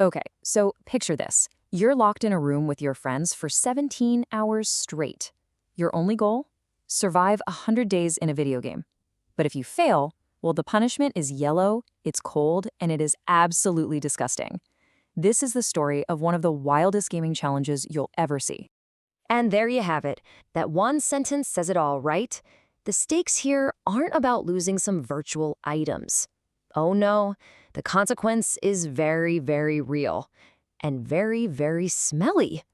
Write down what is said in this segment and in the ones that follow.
Okay, so picture this. You're locked in a room with your friends for 17 hours straight. Your only goal? Survive 100 days in a video game. But if you fail, well, the punishment is yellow, it's cold, and it is absolutely disgusting. This is the story of one of the wildest gaming challenges you'll ever see. And there you have it. That one sentence says it all, right? The stakes here aren't about losing some virtual items. Oh no, the consequence is very, very real and very, very smelly.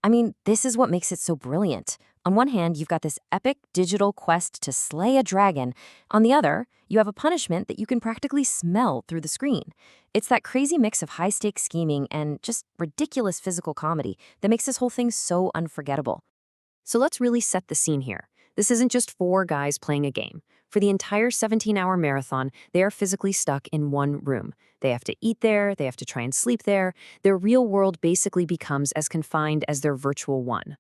I mean, this is what makes it so brilliant. On one hand, you've got this epic digital quest to slay a dragon. On the other, you have a punishment that you can practically smell through the screen. It's that crazy mix of high-stakes scheming and just ridiculous physical comedy that makes this whole thing so unforgettable. So let's really set the scene here. This isn't just four guys playing a game. For the entire 17-hour marathon, they are physically stuck in one room. They have to eat there, they have to try and sleep there. Their real world basically becomes as confined as their virtual one.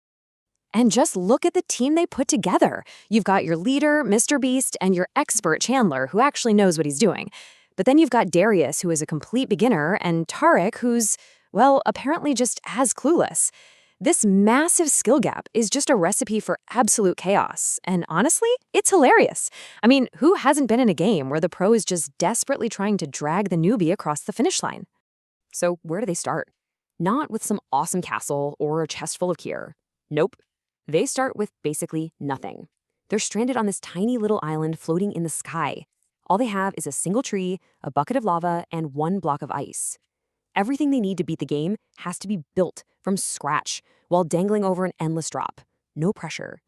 And just look at the team they put together. You've got your leader, mrbeast, and your expert Chandler, who actually knows what he's doing. But then you've got Darius, who is a complete beginner, and Tarek, who's, well, apparently just as clueless. This massive skill gap is just a recipe for absolute chaos. And honestly, it's hilarious. I mean, who hasn't been in a game where the pro is just desperately trying to drag the newbie across the finish line? So where do they start? Not with some awesome castle or a chest full of gear. Nope. They start with basically nothing. They're stranded on this tiny little island floating in the sky. All they have is a single tree, a bucket of lava, and one block of ice. Everything they need to beat the game has to be built from scratch while dangling over an endless drop. No pressure.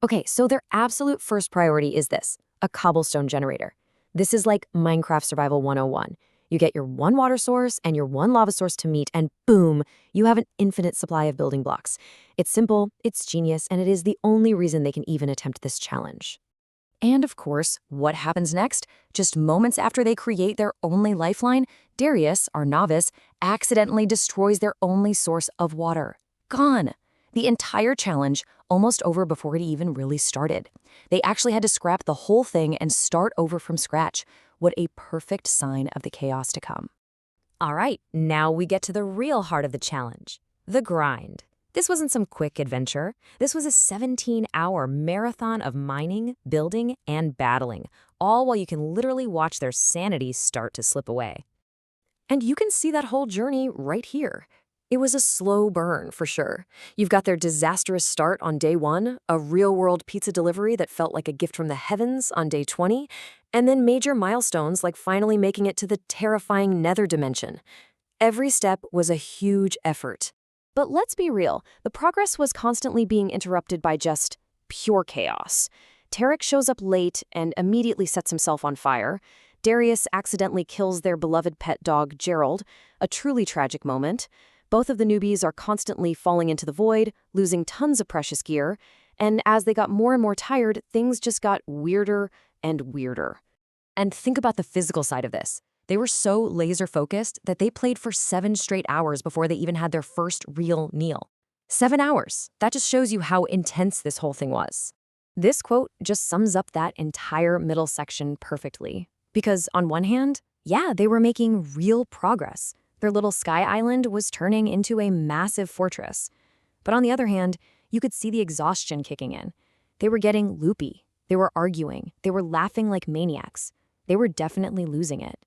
Okay, so their absolute first priority is this, a cobblestone generator. This is like Minecraft Survival 101. You get your one water source and your one lava source to meet, and boom, you have an infinite supply of building blocks. It's simple, it's genius, and it is the only reason they can even attempt this challenge. And of course, what happens next? Just moments after they create their only lifeline, Darius, our novice, accidentally destroys their only source of water. Gone. The entire challenge almost over before it even really started. They actually had to scrap the whole thing and start over from scratch. What a perfect sign of the chaos to come. All right, now we get to the real heart of the challenge, the grind. This wasn't some quick adventure. This was a 17-hour marathon of mining, building, and battling, all while you can literally watch their sanity start to slip away. And you can see that whole journey right here. It was a slow burn, for sure. You've got their disastrous start on day 1, a real-world pizza delivery that felt like a gift from the heavens on day 20, and then major milestones like finally making it to the terrifying nether dimension. Every step was a huge effort. But let's be real, the progress was constantly being interrupted by just pure chaos. Tarek shows up late and immediately sets himself on fire. Darius accidentally kills their beloved pet dog, Gerald, a truly tragic moment. Both of the newbies are constantly falling into the void, losing tons of precious gear, and as they got more and more tired, things just got weirder and weirder. And think about the physical side of this. They were so laser-focused that they played for 7 straight hours before they even had their first real meal. 7 hours. That just shows you how intense this whole thing was. This quote just sums up that entire middle section perfectly. Because on one hand, yeah, they were making real progress. Their little sky island was turning into a massive fortress. But on the other hand, you could see the exhaustion kicking in. They were getting loopy. They were arguing. They were laughing like maniacs. They were definitely losing it.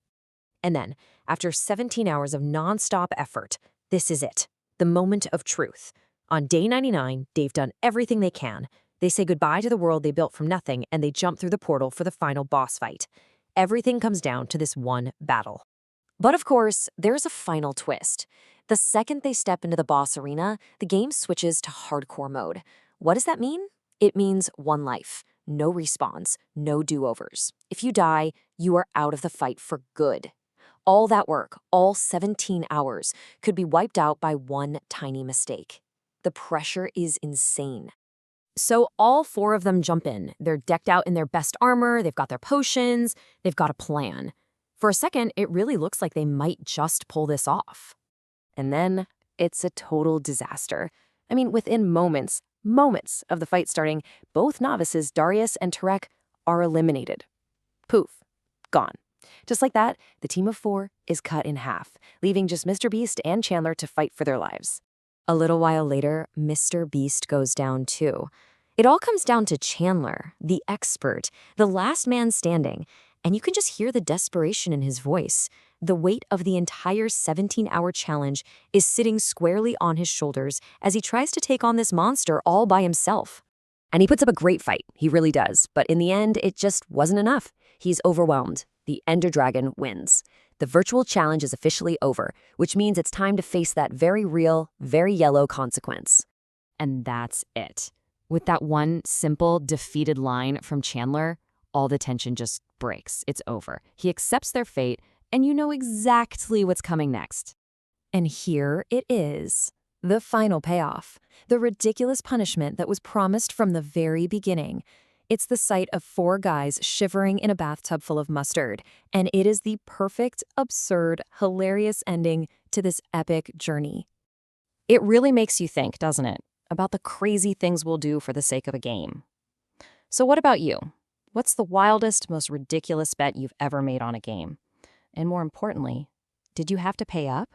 And then, after 17 hours of nonstop effort, this is it, the moment of truth. On day 99, they've done everything they can. They say goodbye to the world they built from nothing, and they jump through the portal for the final boss fight. Everything comes down to this one battle. But of course, there's a final twist. The second they step into the boss arena, the game switches to hardcore mode. What does that mean? It means one life, no respawns, no do-overs. If you die, you are out of the fight for good. All that work, all 17 hours, could be wiped out by one tiny mistake. The pressure is insane. So all 4 of them jump in. They're decked out in their best armor, they've got their potions, they've got a plan. For a second, it really looks like they might just pull this off. And then it's a total disaster. I mean, within moments of the fight starting, both novices, Darius and Tarek, are eliminated. Poof, gone. Just like that, the team of 4 is cut in half, leaving just Mr. Beast and Chandler to fight for their lives. A little while later, Mr. Beast goes down too. It all comes down to Chandler, the expert, the last man standing, and you can just hear the desperation in his voice. The weight of the entire 17-hour challenge is sitting squarely on his shoulders as he tries to take on this monster all by himself. And he puts up a great fight, he really does, but in the end, it just wasn't enough. He's overwhelmed. The Ender Dragon wins. The virtual challenge is officially over, which means it's time to face that very real, very yellow consequence. And that's it. With that one simple, defeated line from Chandler, all the tension just breaks. It's over. He accepts their fate, and you know exactly what's coming next. And here it is. The final payoff. The ridiculous punishment that was promised from the very beginning. It's the sight of 4 guys shivering in a bathtub full of mustard, and it is the perfect, absurd, hilarious ending to this epic journey. It really makes you think, doesn't it, about the crazy things we'll do for the sake of a game. So what about you? What's the wildest, most ridiculous bet you've ever made on a game? And more importantly, did you have to pay up?